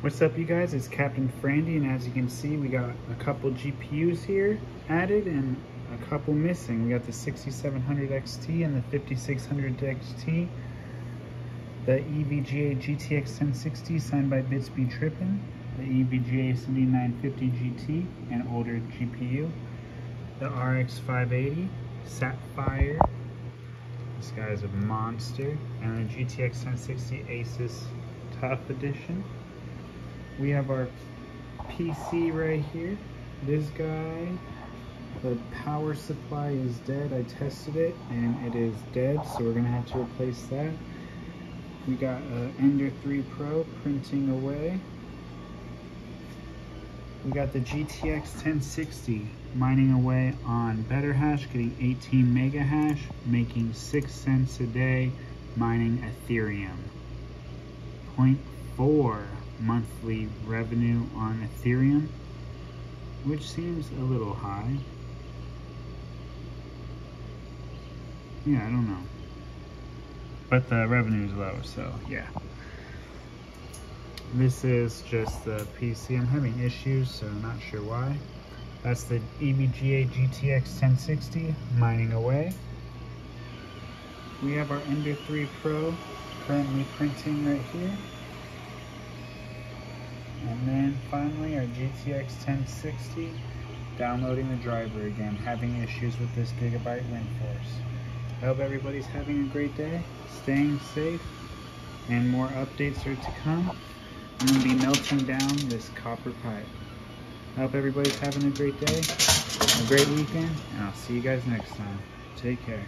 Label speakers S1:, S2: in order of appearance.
S1: What's up, you guys? It's Captain Frandy, and as you can see, we got a couple GPUs here added and a couple missing. We got the 6700 XT and the 5600 XT, the Nvidia GTX 1060 signed by BitsbeTrippin, the Nvidia 7950 GT, an older GPU, the RX580 Sapphire. This guy's a monster, and the GTX 1060 Asus Tough Edition. We have our PC right here. This guy, the power supply is dead. I tested it and it is dead, so we're gonna have to replace that. We got an Ender 3 Pro printing away. We got the GTX 1060 mining away on better hash, getting 18 mega hash, making 6 cents a day, mining Ethereum. 0.4 monthly revenue on Ethereum, which seems a little high. Yeah, I don't know. But the revenue is low, so yeah. This is just the PC. I'm having issues, so I'm not sure why. That's the Nvidia GTX 1060 mining away. We have our Ender 3 Pro currently printing right here. And then finally our GTX 1060 downloading the driver again, having issues with this Gigabyte WinForce. I hope everybody's having a great day, staying safe, and more updates are to come. I'm going to be melting down this copper pipe. I hope everybody's having a great day, a great weekend, and I'll see you guys next time. Take care.